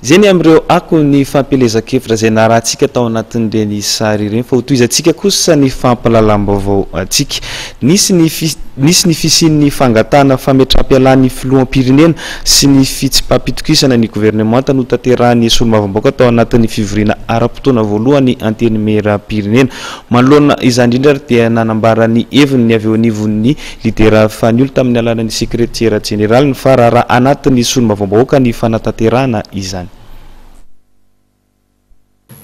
Zeny amreo ako ny fampelezakevitra zay narahantsika tao anatin'ireny sary ireny fa hotoizantsika kosa ny fampalalam-baovao atsika nisy ny fisian'ny fangatana fametrahampialan'ny filoham-pirenena sy ny fitsipapitokisana ny gouvernemanta no tanterahany solombavambaoka tao anatin'ny fivoriana ara-potoana voalohany anteny meram-pirenena manoloana izany indrindra dia nanambarany heviny ny avy eo anivon'ny lidera Fanilo tamin'ny alalan'ny sekretariat général fa raha anatin'ny solombavambaoka ny fanatanterahana izany.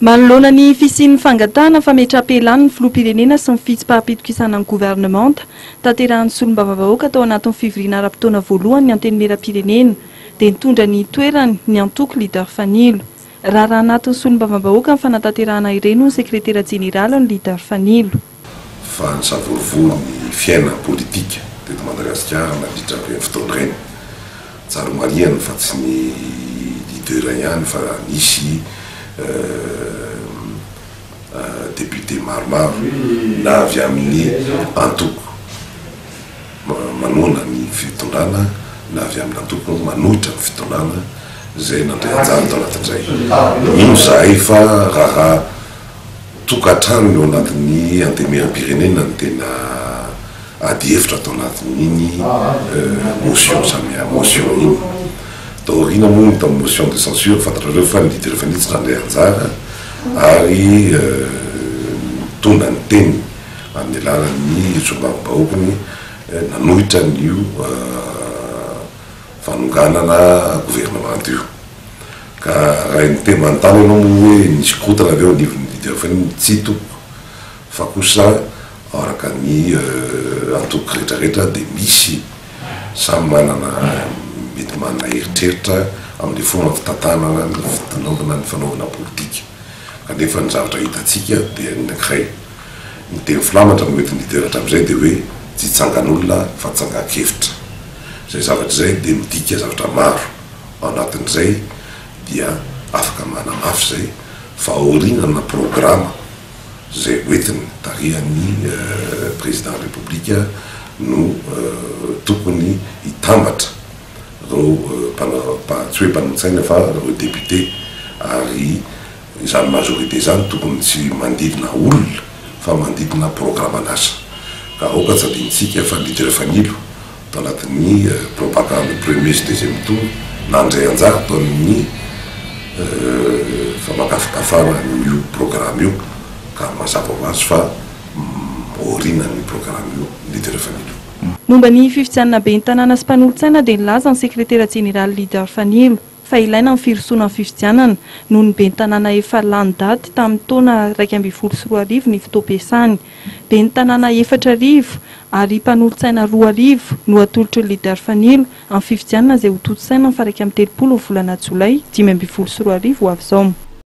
Manoloana ny fisian'ny fangatana fametrahampialan'ny filoham-pirenena sy ny fitsipaham-pitokisana ny gouvernemanta tanterahan'ny solombavambaoka tao anatin'ny fivoriana ara-potoana voalohany ny anteny meram-pirenena dia nitondra ny toerany ny antoko leader Fanilo. Raha anatin'ny solombavambaoka ny fanatanterahana ireny ny sekretariat général ny leader Fanilo. Fa nisavorovoro ny fiaina politika teto Madagasikara nandritra ny fotoana ireny. Tsara marihana fa tsy ny leader ihany fa nisy député maromaro na avy amin'ny antoko manona ny fitondrana na avy amin'ny antoko manohitra ny fitondrana zay nandray anjara tao anatin'izay. Ino zahay fa raha tokantrano eo anatin'ny antemeram-pirenena ny tena ady hevitra tao anatin'iny motion samy motion iny. Taorina moa ny tamin'ny motion de censure fantatrareo fa ny leader Fanilo tsy nandray anjara ary tona ny teny amin'ny alalan'ny solombavambaokany nanohitra n'io fanonganana gouvernement io. Ka raha ny teny manontany ianao moa hoe nisy kotana avy eo anivon'ny leader Fanilo tsy toko fa kosa araka ny antoko rehetrarehetra dia misy samy manana mety manana heritreritra amin'ny fomba fitantanana ny fitanaovana ny fanaovana politika. Kanefa ny zavatra hitantsika dia ny anankiray ny teny filamatra no mety leader hatramin'izay dia hoe tsy hitsangan'olona fa hitsangan-kevitra. Zay zavatra izay dia midika zavatra maro ao anatin'izay dia afaka manamafy zay fa aorinana programa zay hoentiny tarihan'ny président république no tokony hitambatra reo tsy hoe mpanotsaina fa reo député ary izany majorité zany tokony tsy mandidina olona fa mandidina programa an'asa. Ka aoka tsy adinitsika fa leader Fanilo tao anatin'ny propagande premier sy deuxième tour nandray anjara tao amin'ny famakafakafana io programa io ka mazava ho azy fa orina ny programa io leader Fanilo. Momba ny fifidianana be ny tanàna sy mpanolontsaina dia nilaza ny sekretariat général leader Fanilo fa ilaina ny firosoana ny fifidianana noho ny be ny tanàna efa lany daty tamin'ny taona 2024 ny fotoam-piasany. Be ny tanàna 4,000 ary mpanolontsaina 2,000 no atolotry ny leader Fanilo amin'ny fifidianana izay ho toto-saina ny 13 volana Jolay 2024 ho avy izao.